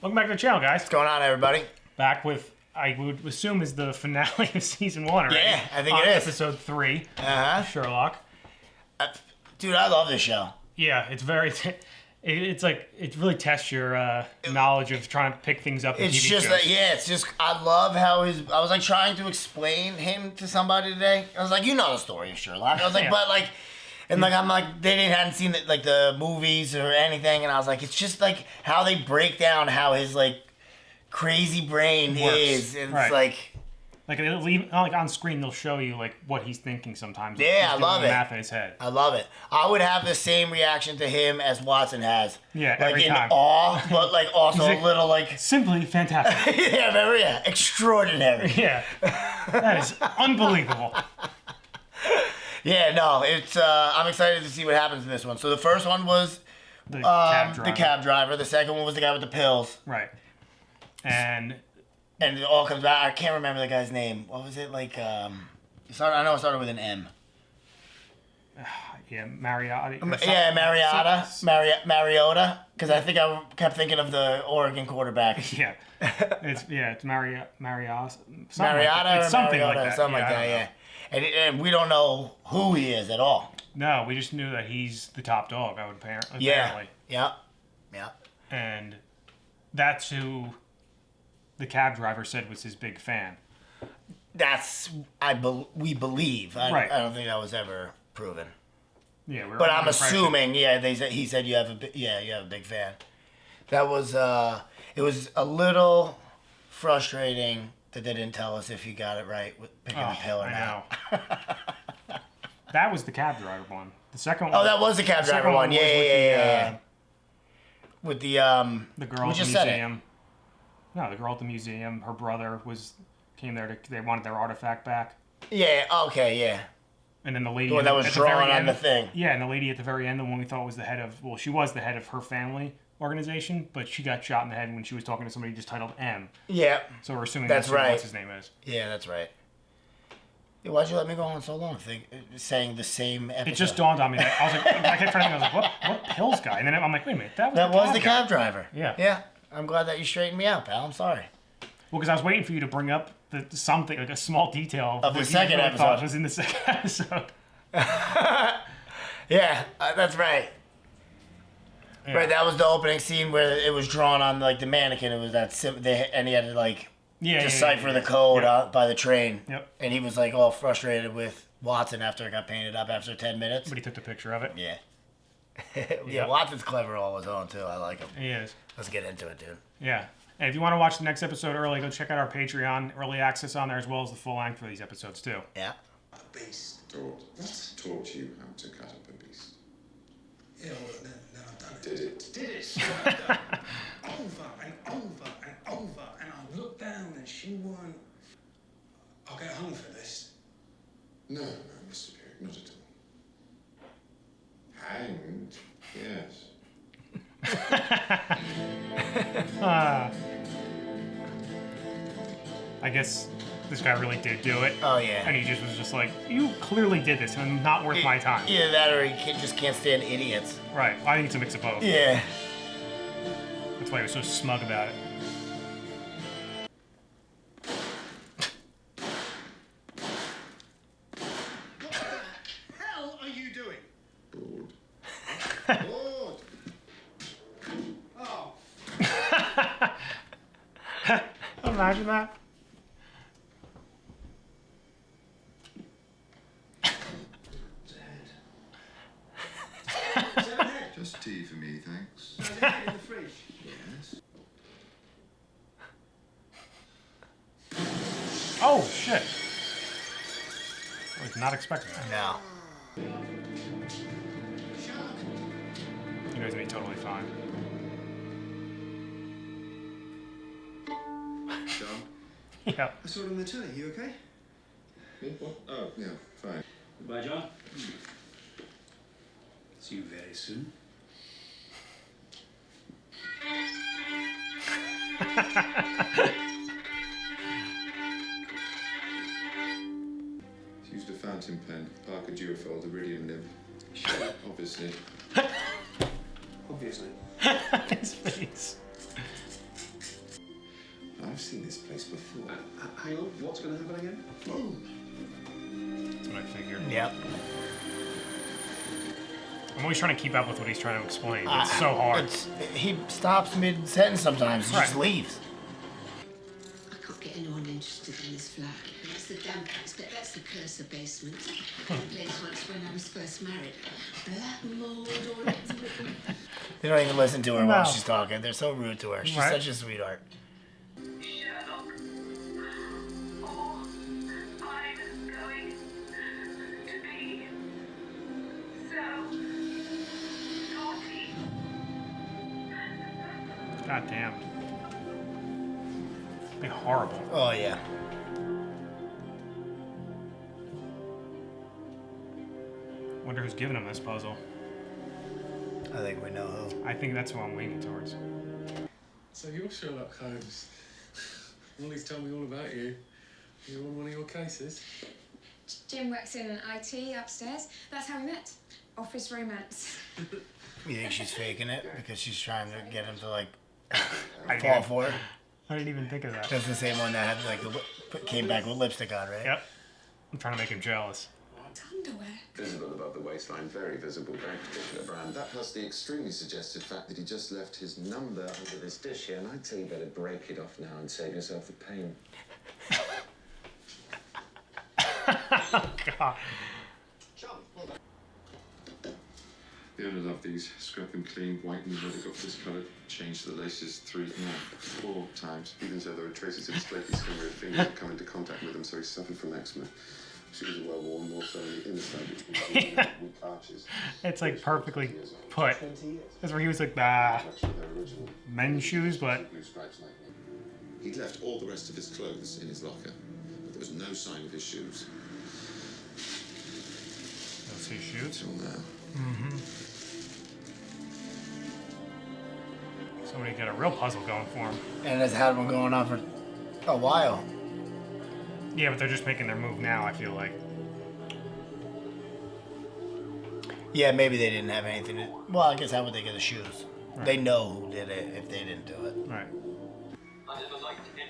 Welcome back to the channel, guys. What's going on, everybody? Back with, I would assume, is the finale of season 1, right? Yeah, I think it is. Episode 3, Uh-huh. Sherlock. Dude, I love this show. Yeah, it's very... It's like, it really tests your knowledge of trying to pick things up in It's TV just shows. like, yeah, it's just, I love how I was like trying to explain him to somebody today. I was like, you know the story of Sherlock. I was like, Yeah. but like, and like, I'm like, hadn't seen like the movies or anything. And I was like, it's just like how they break down how his like crazy brain Works. is. And Right. it's like, Like, it'll leave, like on screen, they'll show you like what he's thinking sometimes. Yeah, He's I doing love the it. math in his head. I love it. I would have the same reaction to him as Watson has. Yeah, like every in time. awe, but like also He's like- a little like, Simply fantastic. yeah, remember? Yeah, extraordinary. Yeah. That is unbelievable. Yeah, no, it's. I'm excited to see what happens in this one. So the first one was The cab driver. the cab driver. The second one was the guy with the pills, Right. And and it all comes back. I can't remember the guy's name. What was it like? I know it started with an M. yeah, Mariotti. Yeah, Mariota. Because I think I kept thinking of the Oregon quarterback. Yeah, it's Mariota. Mariota It's or something Mariota, like that. something like that. I don't know. Yeah, and we don't know who he is at all. No, we just knew that he's the top dog. Apparently. Yeah. And that's who the cab driver said was his big fan. That's we believe. Right. I don't think that was ever proven. Yeah, But I'm assuming, yeah, he said you have a big fan. That was it was a little frustrating that they didn't tell us if he got it right with picking the pill or not. I know. That was the cab driver one. The second one. Oh, that was the cab driver one. Yeah. With the girl at the museum. No, the girl at the museum. Her brother came there they wanted their artifact back. Yeah. Okay. Yeah. And then the lady The one that was drawn on the thing. Yeah, and the lady at the very end, the one we thought was the head of, she was the head of her family organization, but she got shot in the head when she was talking to somebody just titled M. Yeah. So we're assuming That's right. What's his name is. Yeah, that's right. Yeah, why'd you let me go on so long saying the same episode? It just dawned on me that I was like, I kept trying to think, I was like, what pills guy? And then I'm like, wait a minute, that was the cab driver. Yeah. Yeah. I'm glad that you straightened me out, pal. I'm sorry. Well, because I was waiting for you to bring up something, like a small detail Of the what second you thought episode. was in the second episode. Yeah, that's right. Yeah. Right, that was the opening scene where it was drawn on like the mannequin. It was and he had to like decipher the code by the train. Yep. And he was like all frustrated with Watson after it got painted up after 10 minutes. But he took the picture of it. Yeah. Yep. Yeah, Watson's clever all his own too. I like him. He is. Let's get into it, dude. Yeah. And if you want to watch the next episode early, go check out our Patreon. Early access on there as well as the full length for these episodes too. Yeah. A beast. Taught you how to cut up a beast. Yeah, well, then I've done it. Did it? Did it. So I've done it over and over and over. And I looked down and she weren't. I'll get hung for this. No, Mr. Period, not at all. Hanged? Yes. I guess this guy really did do it. Oh yeah. And he just was just like, you clearly did this and not worth my time. Either that or he just can't stand idiots. Right. I think it's a mix of both. Yeah. That's why he was so smug about it. Hell are you doing? Bored. Bored. Oh. Imagine that. Is that a head? Just tea for me, thanks. Is that in the fridge? Yes. Oh, shit. I was not expecting that. No. Sherlock. You guys will be totally fine. John? Yeah. I saw it on the telly. You okay? Me? What? Oh, yeah, fine. Goodbye, John. See you very soon. Used a fountain pen, Parker Durafeld, iridium nib. Obviously. Obviously. His face. I've seen this place before. Hang on, what's going to happen again? That's what I figured. Yep. I'm always trying to keep up with what he's trying to explain. It's so hard. He stops mid-sentence sometimes and just Right. leaves. I can't get anyone interested in this flat. It's the damp aspect, that's the cursor basement. The place once when I was first married. Black mold all over it. They don't even listen to her while No. she's talking. They're so rude to her. She's Right. such a sweetheart. Sherlock. Or I'm going to be so naughty. God damn. It'd be horrible. Oh, yeah. Wonder who's giving him this puzzle. I think we know who. I think that's who I'm leaning towards. So you're Sherlock Holmes. Molly's told me all about you. You're on one of your cases. Jim works in IT upstairs. That's how we met. Office romance. You think she's faking it because she's trying to get him to, like, I fall didn't- for it? I didn't even think of that. That's the same one that had, like, came back with lipstick on, right? Yep. I'm trying to make him jealous. It's underwear. Visible above the waistline, very visible, very particular brand. That plus the extremely suggestive fact that he just left his number under this dish here, and I'd say you better break it off now and save yourself the pain. God. The owner loved these. Scrub them clean, whiten them, they got discoloured, changed the laces 4 times. Even so, there were traces of his flaky skin where his fingers had come into contact with them, so he suffered from eczema. Shoes are well worn, more so on the inside, which means wood arches. It's like perfectly put. That's where he was like, bah, Actually, they're original. men's shoes, but Blue stripes like me. He'd left all the rest of his clothes in his locker, but there was no sign of his shoes those his shoes. until now. Somebody got a real puzzle going for him. And it's had one going on for a while. Yeah, but they're just making their move now, I feel like. Yeah, maybe they didn't have anything to... Well, I guess how would they get the shoes? Right. They know who did it if they didn't do it. Right. I never liked him.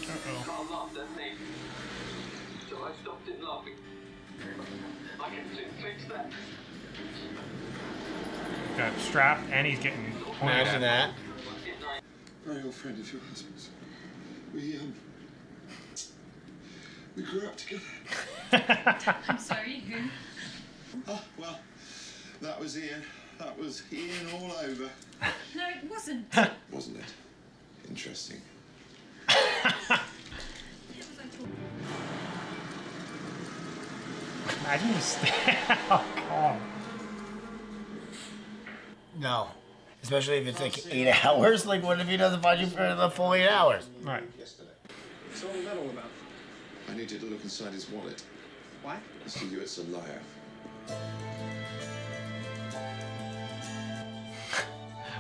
Uh-oh. I laughed at me. So I stopped him laughing. I can soon fix that. Got strapped and he's getting pointed at. that. Very old friend of your husband's. We grew up together. I'm sorry, who? Oh, well, that was Ian. That was Ian all over. No, it wasn't. Wasn't it? Interesting. Imagine this. Oh, God. No. Especially if it's like 8 hours. Like, what if he doesn't find you for the full 8 hours? Right. Yesterday. So what was that all about? I need you to look inside his wallet. Why? I see you, it's a liar.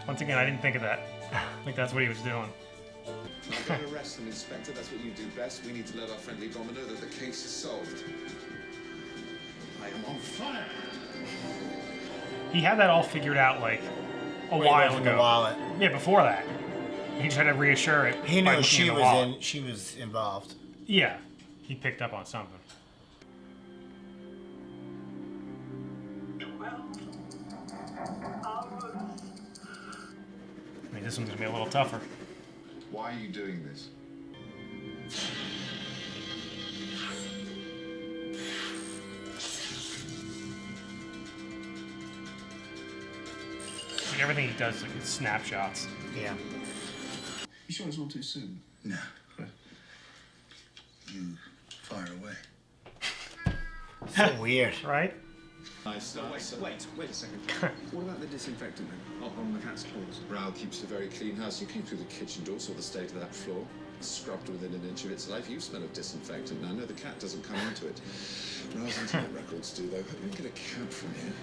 Once again, I didn't think of that. I think that's what he was doing. I'm going to arrest him, Inspector. That's what you do best. We need to let our friendly bomber know that the case is solved. I am on fire. He had that all figured out like a Right while from ago. the wallet. Yeah, before that. He just had to reassure it. He by knew looking she in the was wallet. in. She was involved. Yeah, he picked up on something. I mean, this one's gonna be a little tougher. Why are you doing this? Like everything he does is like snapshots. Yeah. You sure it's not too soon? No. You fire away. So weird. Right? Nice. Wait a second. What about the disinfectant then? On the cat's claws? Raoul keeps a very clean house. You came through the kitchen door, saw the state of that floor. Scrubbed within an inch of its life. You smell of disinfectant. Now, no, the cat doesn't come into it. Raoul's internet records do, though. You can get a cab from here.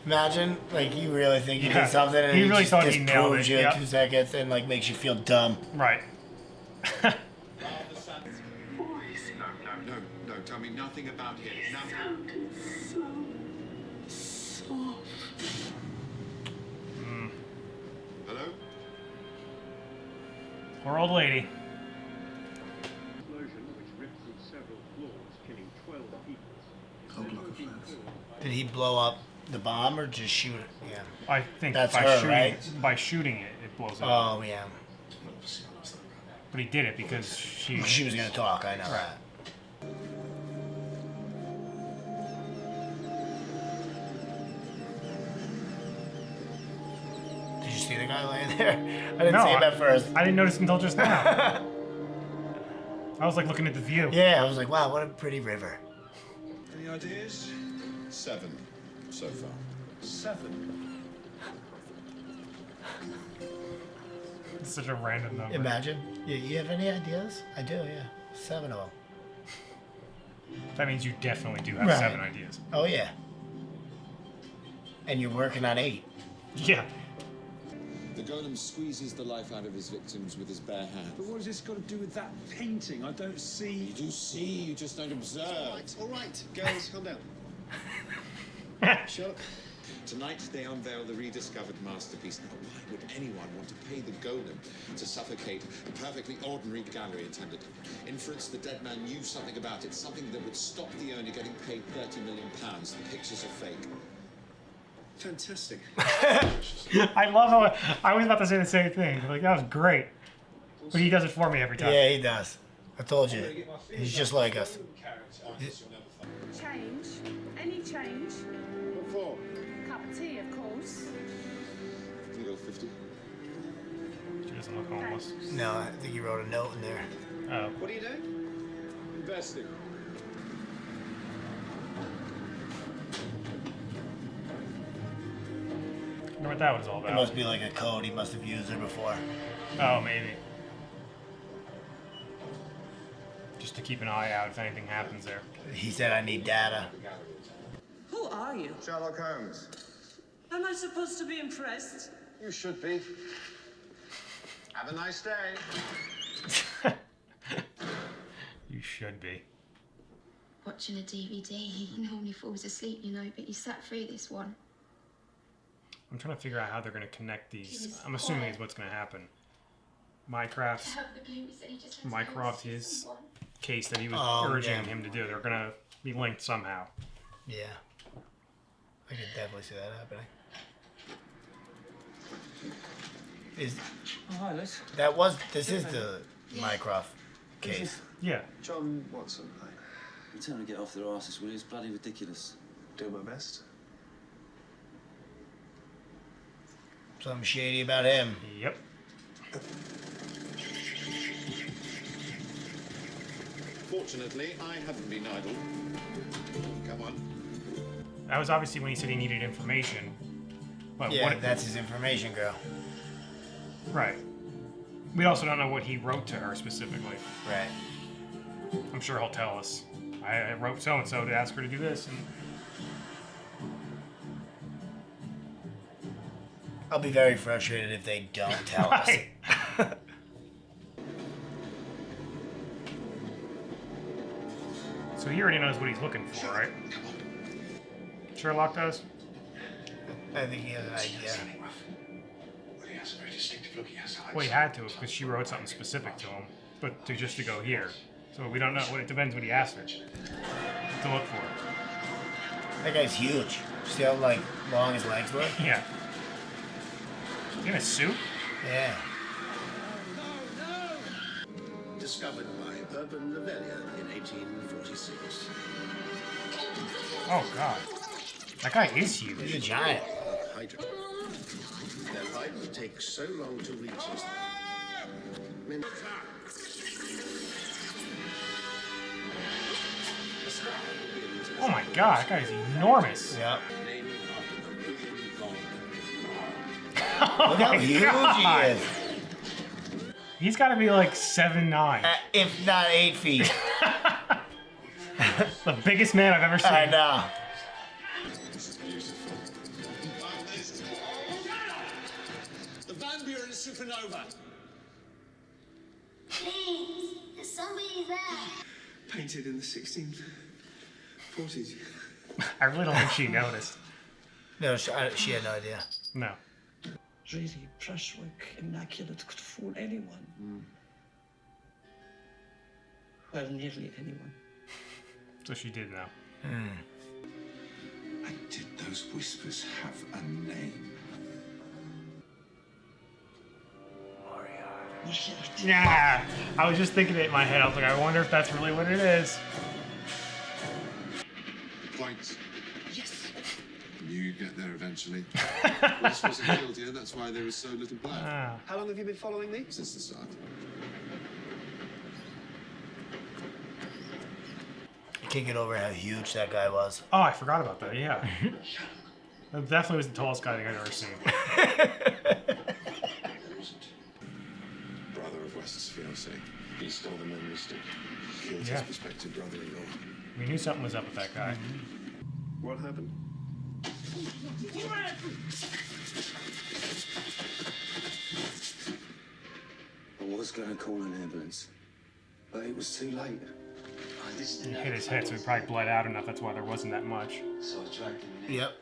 Imagine, like, you really think you Yeah. did something and He he really just thought he nailed disproves it, you in yep. 2 seconds and, like, makes you feel dumb. Right. No, tell me nothing about him. Nothing. Sounded so soft. Poor old lady. Explosion which ripped through several floors, killing 12 people. Cold like a furnace. Did he blow up the bomb or just shoot it? Yeah. I think That's by her, shooting right? by shooting it, it blows up. Oh, yeah. But he did it because she was going to talk, I know that. Did you see the guy laying there? I didn't see him at first. I didn't notice until just now. I was like looking at the view. Yeah, I was like, wow, what a pretty river. Any ideas? 7 so far. 7. It's such a random number. Imagine. You have any ideas? I do, yeah. 7 of them. That means you definitely do have Right. 7 ideas. Oh, yeah. And you're working on 8. Yeah. The golem squeezes the life out of his victims with his bare hands. But what has this got to do with that painting? I don't see. You do see, you just don't observe. All right, girls, calm down. Sherlock. Tonight they unveil the rediscovered masterpiece. Now, why would anyone want to pay the golem to suffocate a perfectly ordinary gallery attendant? Inference the dead man knew something about it, something that would stop the owner getting paid £30 million. The pictures are fake. Fantastic. I love how I was about to say the same thing. Like, that was great. But he does it for me every time. Yeah, he does. I told you. He's just like us. Change? Any change? What for? Cup of tea, of course. You got 50? She doesn't look homeless. No, I think he wrote a note in there. Oh. What are you doing? Investing. I wonder what that was all It about. must be like a code. He must have used her before. Oh, maybe. Just to keep an eye out if anything happens there. He said, I need data. Who are you? Sherlock Holmes. Am I supposed to be impressed? You should be. Have a nice day. You should be. Watching a DVD, he normally falls asleep, you know, but you sat through this one. I'm trying to figure out how they're going to connect these. I'm assuming it's what's going to happen. Mycroft's his case that he was urging him to do. They're going to be linked somehow. Yeah. I could definitely see that happening. Oh, hi, Liz. This is the Mycroft case. Yeah. John Watson. You tell them to get off their asses, will you? It's bloody ridiculous. Do my best. Something shady about him. Yep. Fortunately, I haven't been idle. Come on. That was obviously when he said he needed information. But Yeah, that's his information, girl. Right. We also don't know what he wrote to her specifically. Right. I'm sure he'll tell us. I wrote so-and-so to ask her to do this, and I'll be very frustrated if they don't tell us. So he already knows what he's looking for, right? Sherlock does? I think he has an idea. Well, he had to, because she wrote something specific to him, but just to go here. So we don't know. It depends what he asked her to look for. That guy's huge. See how like long his legs were? Yeah. In a suit? Yeah. Discovered by Urban Novellia in 1846. Oh, God. That guy is huge. He's a giant. Hydra. Their light would take so long to reach us. Oh, my God. That guy is enormous. Yep. Oh Look how my huge God. he is. He's got to be like 7'9". If not 8 feet. The biggest man I've ever seen. I know. The Van Buren supernova. Please, somebody there. Painted in the 1640s. I really don't think she noticed. No, she had no idea. No. Really, brushwork, immaculate, could fool anyone. Well, nearly anyone. So she did now. And did those whispers have a name? Yeah, I was just thinking it in my head. I was like, I wonder if that's really what it is. Points. Yes. You get there eventually. This wasn't killed here, that's why there was so little blood. How long have you been following me? Since the start. I can't get over how huge that guy was. Oh, I forgot about that. Yeah. That definitely was the tallest guy I think I've ever seen. Brother of West's fiancée. He stole the memory stick. Killed his prospective brother-in-law. We knew something was up with that guy. What happened? I was going to call an ambulance, but it was too late. He hit his head, so he probably bled out enough. That's why there wasn't that much. So I dragged him in. Yep.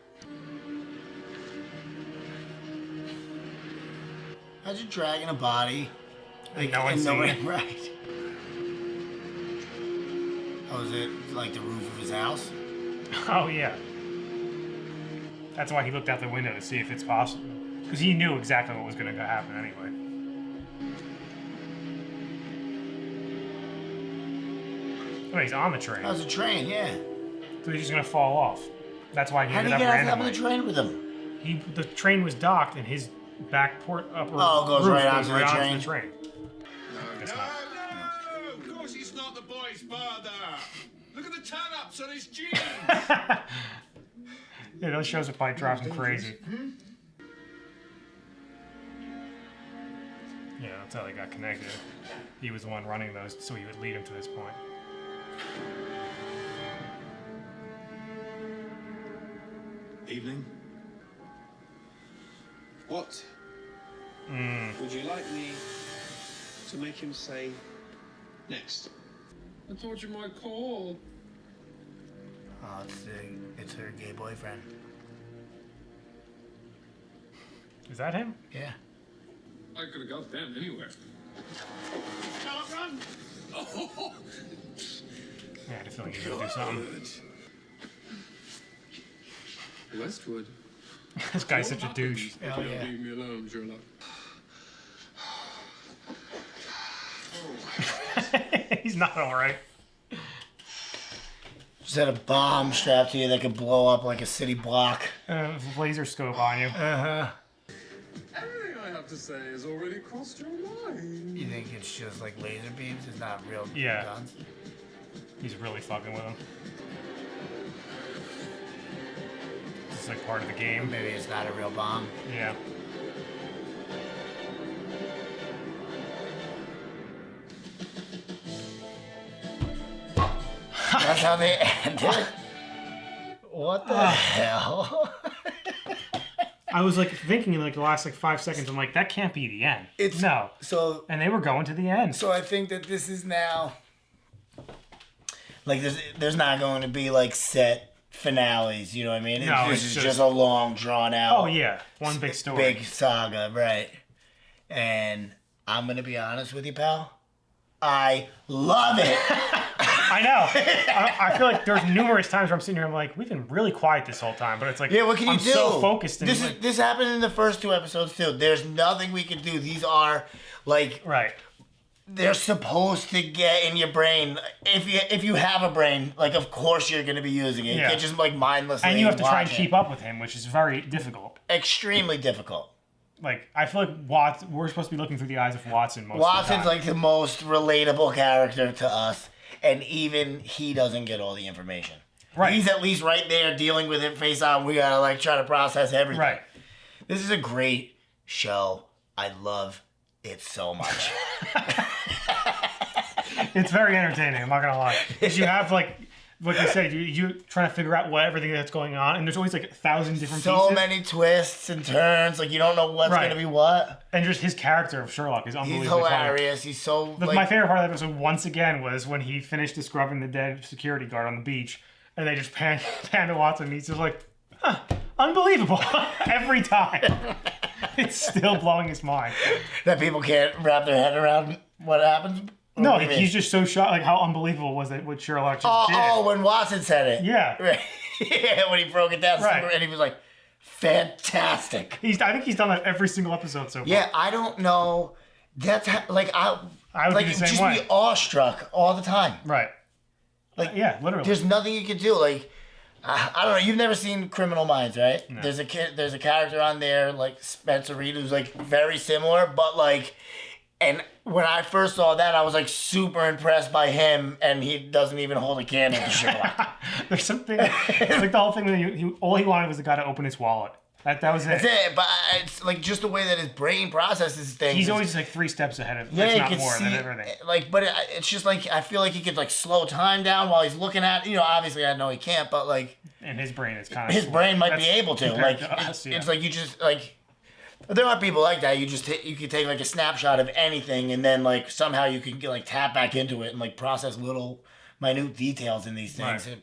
Imagine dragging a body. Like, no one's seeing it. Right. Oh, is it like the roof of his house? Oh, yeah. That's why he looked out the window to see if it's possible. Because he knew exactly what was going to happen anyway. Oh, he's on the train. That was a train, yeah. So he's just going to fall off. That's why he How did ended he up get on top of randomly. the train with him? The train was docked and his back port upper goes roof right goes onto right the onto the train. No, of course he's not the boy's father. Look at the turn-ups on his jeans. Yeah, those shows would probably drive him crazy. Yeah, that's how they got connected. He was the one running those, so he would lead him to this point. Evening. What? Would you like me to make him say next? I thought you might call. Oh, it's her gay boyfriend. Is that him? Yeah. I could have got them anywhere. Sherlock, run! Oh, Yeah, I had a feeling he was going to do something. Westwood. This guy's such a douche. If you don't leave me alone, Sherlock. He's not alright. Just had a bomb strapped to you that could blow up like a city block. Laser scope on you. Uh-huh. Everything I have to say has already crossed your mind. You think it's just like laser beams? It's not real guns? He's really fucking with him. It's like part of the game. Maybe it's not a real bomb. Yeah. That's how they ended. What the hell? I was like thinking in like the last like 5 seconds, I'm like, that can't be the end. No. So, and they were going to the end. So I think that this is now like there's not going to be like set finales, you know what I mean? No, this is just a long drawn out. Oh yeah, one big story. Big saga, right. And I'm gonna be honest with you, pal. I love it. I know. I feel like there's numerous times where I'm sitting here, I'm like, we've been really quiet this whole time, but it's like, yeah, what can you I'm do? so focused. And This happened in the first 2 episodes too. There's nothing we can do. These are like they're supposed to get in your brain. If you have a brain, like of course you're gonna be using it. You can't just like mindlessly. And you have to try and watch keep up with him, which is very difficult. Extremely difficult. Like I feel like we're supposed to be looking through the eyes of Watson most of the Watson's time. like the most relatable character to us, and even he doesn't get all the information. Right. He's at least right there dealing with it face on. We gotta like try to process everything. Right. This is a great show. I love it so much. It's very entertaining. I'm not gonna lie. Because you have like you said, you trying to figure out what everything that's going on, and there's always like 1,000 different so pieces. many twists and turns. Like you don't know what's gonna be what. And just his character of Sherlock is unbelievably He's hilarious. funny. He's so. My favorite part of that episode once again was when he finished scrubbing the dead security guard on the beach, and they just pan to Watson, and he's just like, huh, unbelievable every time. It's still blowing his mind. That people can't wrap their head around what happens. No, What do you mean? he's just so shocked. Like, how unbelievable was it what Sherlock just did? Oh, when Watson said it. Yeah. Right. Yeah, when he broke it down, Right. and he was like, fantastic. I think he's done that every single episode so far. Yeah, I don't know. That's like I would like be the same just way. be awestruck all the time. Right. Like yeah, literally. There's nothing you can do. Like I don't know. You've never seen Criminal Minds, right? No. There's a character on there like Spencer Reed who's like very similar, but like. And when I first saw that, I was like super impressed by him, and he doesn't even hold a candle to Sherlock. There's something like the whole thing that all he wanted was the guy to open his wallet. That was it. That's it. But it's like just the way that his brain processes things. He's always like 3 steps ahead of. Yeah, if you not can more see. than everything. Like, but it's just like I feel like he could like slow time down while he's looking at. Obviously I know he can't, but like. And his brain is kind of. His brain might be able to. compared Like to us, it's like you just like. There are people like that. You could take like a snapshot of anything, and then like somehow you can like tap back into it and like process little minute details in these things. Right.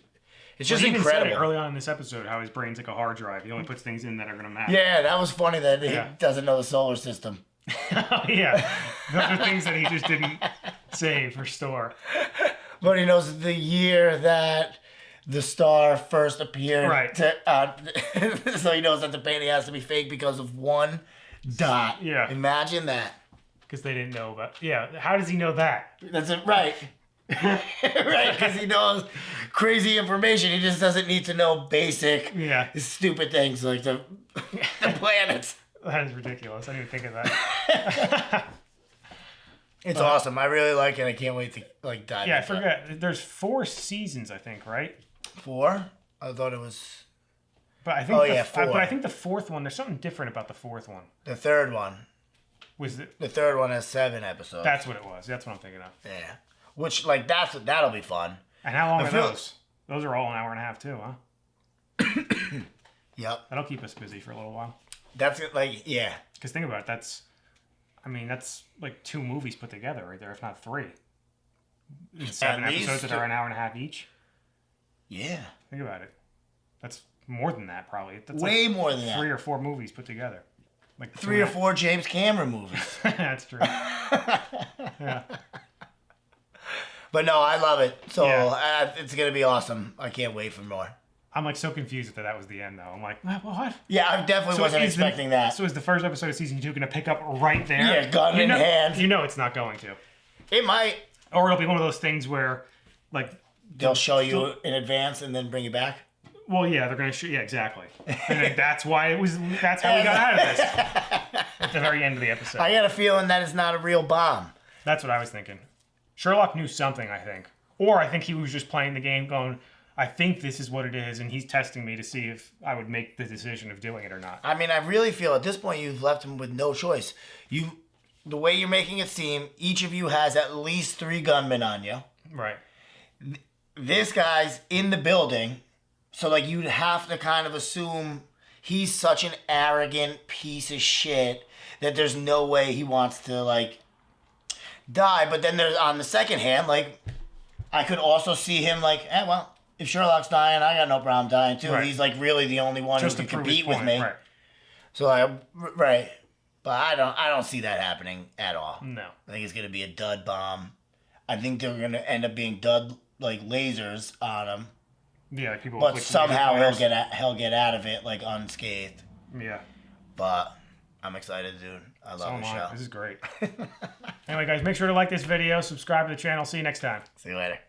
It's just he even incredible. said it early on in this episode how his brain's like a hard drive. He only puts things in that are gonna matter. Yeah, that was funny that he Yeah. doesn't know the solar system. Yeah, those are things that he just didn't save or store. But he knows the year that the star first appeared. Right. So he knows that the painting has to be fake because of one dot. Yeah. Imagine that. Because they didn't know about. Yeah, how does he know that? That's it, right. Right, because he knows crazy information. He just doesn't need to know basic, stupid things like the planets. That is ridiculous. I didn't even think of that. It's awesome. I really like it. I can't wait to like dive. Yeah, I into it. forgot. There's 4 seasons, I think, right? 4? I thought it was. But I think. Oh, yeah, 4. But I think the 4th one. There's something different about the 4th one. The 3rd one. Was it? The 3rd one has 7 episodes. That's what it was. That's what I'm thinking of. Yeah. Which like that'll be fun. And how long I are feel- those? Those are all an hour and a half too, huh? Yep. That'll keep us busy for a little while. That's it. Like yeah. Because think about it. That's like 2 movies put together right there, if not 3. 7 At episodes least that are an hour and a half each. Yeah. Think about it. That's more than that, probably. That's Way like more than that. 3 or 4 movies put together. Like 3 or 4 James Cameron movies. That's true. Yeah. But no, I love it. So Yeah. it's gonna be awesome. I can't wait for more. I'm like so confused that was the end, though. I'm like, what? Yeah, I definitely wasn't expecting that. So is the first episode of season 2 going to pick up right there? Yeah, gun in hand. You know it's not going to. It might. Or it'll be one of those things where, like, They'll show you in advance and then bring you back. well, yeah, they're going to show. Yeah, exactly. And then that's why it was. That's how we got out of this at the very end of the episode. I got a feeling that it's not a real bomb. That's what I was thinking. Sherlock knew something, I think, or I think he was just playing the game, going, I think this is what it is, and he's testing me to see if I would make the decision of doing it or not. I mean, I really feel at this point you've left him with no choice. The way you're making it seem, each of you has at least 3 gunmen on you. Right. This guy's in the building, so like you'd have to kind of assume he's such an arrogant piece of shit that there's no way he wants to like die. But then there's on the second hand, like I could also see him like, well, if Sherlock's dying, I got no problem dying too. Right. He's like really the only one Just who to can prove his compete with point, me. right. So right. But I don't see that happening at all. No. I think it's gonna be a dud bomb. I think they're gonna end up being dud like lasers on him. Yeah, like people. But with somehow laser he'll get out of it like unscathed. Yeah. But I'm excited, dude. I love So the am I. show. This is great. Anyway, guys, make sure to like this video, subscribe to the channel. See you next time. See you later.